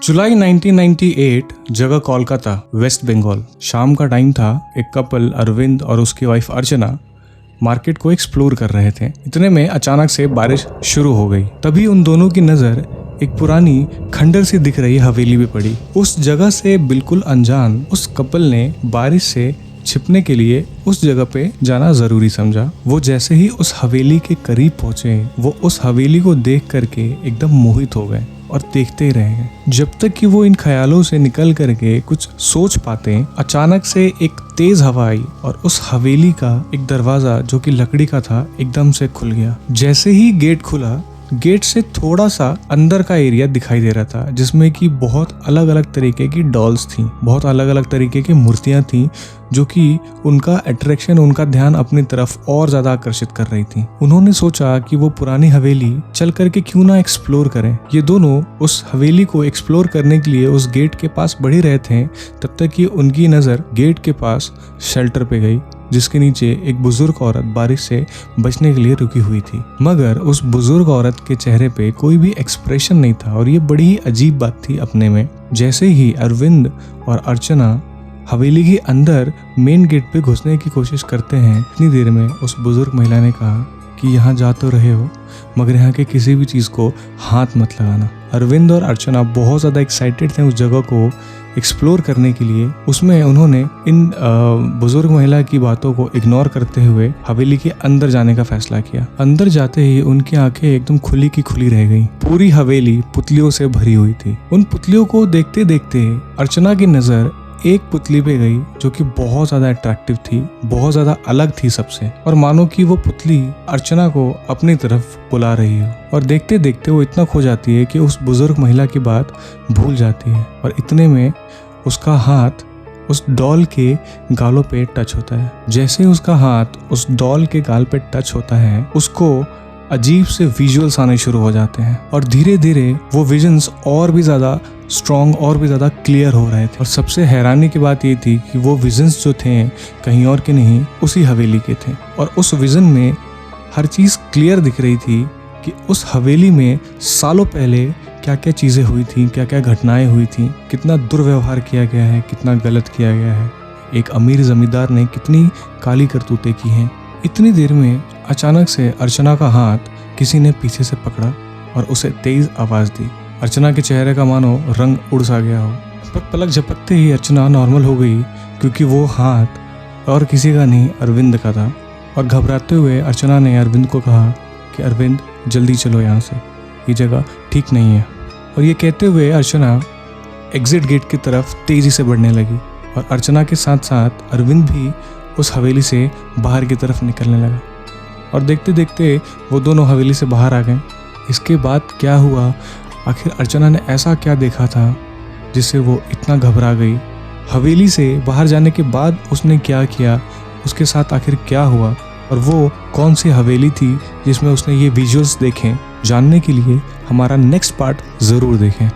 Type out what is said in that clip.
जुलाई 1998, जगह कोलकाता, वेस्ट बंगाल। शाम का टाइम था। एक कपल अरविंद और उसकी वाइफ अर्चना मार्केट को एक्सप्लोर कर रहे थे। इतने में अचानक से बारिश शुरू हो गई। तभी उन दोनों की नज़र एक पुरानी खंडर सी दिख रही हवेली पे पड़ी। उस जगह से बिल्कुल अनजान उस कपल ने बारिश से छिपने के लिए उस जगह पे जाना जरूरी समझा। वो जैसे ही उस हवेली के करीब पहुंचे, वो उस हवेली को देख करके एकदम मोहित हो गए और देखते ही रह गए। जब तक कि वो इन ख्यालों से निकल करके कुछ सोच पाते, अचानक से एक तेज हवा आई और उस हवेली का एक दरवाजा जो कि लकड़ी का था एकदम से खुल गया। जैसे ही गेट खुला, गेट से थोड़ा सा अंदर का एरिया दिखाई दे रहा था, जिसमें कि बहुत अलग अलग तरीके की डॉल्स थी, बहुत अलग अलग तरीके की मूर्तियां थी, जो कि उनका अट्रैक्शन, उनका ध्यान अपनी तरफ और ज्यादा आकर्षित कर रही थी। उन्होंने सोचा कि वो पुरानी हवेली चल करके क्यों ना एक्सप्लोर करें। ये दोनों उस हवेली को एक्सप्लोर करने के लिए उस गेट के पास बढ़ ही रहे थे, तब तक कि उनकी नजर गेट के पास शेल्टर पे गई, जिसके नीचे एक बुजुर्ग औरत बारिश से बचने के लिए रुकी हुई थी। मगर उस बुजुर्ग औरत के चेहरे पे कोई भी एक्सप्रेशन नहीं था और ये बड़ी ही अजीब बात थी अपने में। जैसे ही अरविंद और अर्चना हवेली के अंदर मेन गेट पे घुसने की कोशिश करते हैं, इतनी देर में उस बुजुर्ग महिला ने कहा कि यहाँ जा तो रहे हो, मगर यहाँ के किसी भी चीज़ को हाथ मत लगाना। अरविंद और अर्चना बहुत ज़्यादा एक्साइटेड थे उस जगह को एक्सप्लोर करने के लिए। उसमें उन्होंने इन बुजुर्ग महिला की बातों को इग्नोर करते हुए हवेली के अंदर जाने का फैसला किया। अंदर जाते ही उनकी आंखें एकदम खुली की खुली रह गईं। पूरी हवेली पुतलियों से भरी हुई थी। उन पुतलियों को देखते देखते अर्चना की नज़र एक पुतली पे गई, जो कि बहुत ज्यादा अट्रैक्टिव थी, बहुत ज्यादा अलग थी सबसे, और मानो कि वो पुतली अर्चना को अपनी तरफ बुला रही हो। और देखते देखते वो इतना खो जाती है कि उस बुजुर्ग महिला की बात भूल जाती है। और इतने में उसका हाथ उस डॉल के गालों पे टच होता है। जैसे ही उसका हाथ उस डॉल के गाल पे टच होता है, उसको अजीब से विजुअल्स आने शुरू हो जाते हैं और धीरे धीरे वो विजन्स और भी ज़्यादा स्ट्रॉन्ग और भी ज़्यादा क्लियर हो रहे थे। और सबसे हैरानी की बात ये थी कि वो विजन्स जो थे कहीं और के नहीं, उसी हवेली के थे। और उस विजन में हर चीज़ क्लियर दिख रही थी कि उस हवेली में सालों पहले क्या क्या चीज़ें हुई थी, क्या क्या घटनाएं हुई थी, कितना दुर्व्यवहार किया गया है, कितना गलत किया गया है। एक अमीर जमींदार ने कितनी काली करतूतें की हैं। इतनी देर में अचानक से अर्चना का हाथ किसी ने पीछे से पकड़ा और उसे तेज आवाज़ दी। अर्चना के चेहरे का मानो रंग उड़ सा गया हो। पलक झपकते ही अर्चना नॉर्मल हो गई, क्योंकि वो हाथ और किसी का नहीं, अरविंद का था। और घबराते हुए अर्चना ने अरविंद को कहा कि अरविंद जल्दी चलो यहाँ से, ये जगह ठीक नहीं है। और ये कहते हुए अर्चना एग्जिट गेट की तरफ तेज़ी से बढ़ने लगी और अर्चना के साथ साथ अरविंद भी उस हवेली से बाहर की तरफ निकलने लगा। और देखते देखते वो दोनों हवेली से बाहर आ गए। इसके बाद क्या हुआ, आखिर अर्चना ने ऐसा क्या देखा था जिससे वो इतना घबरा गई? हवेली से बाहर जाने के बाद उसने क्या किया, उसके साथ आखिर क्या हुआ, और वो कौन सी हवेली थी जिसमें उसने ये विजुअल्स देखे? जानने के लिए हमारा नेक्स्ट पार्ट ज़रूर देखें।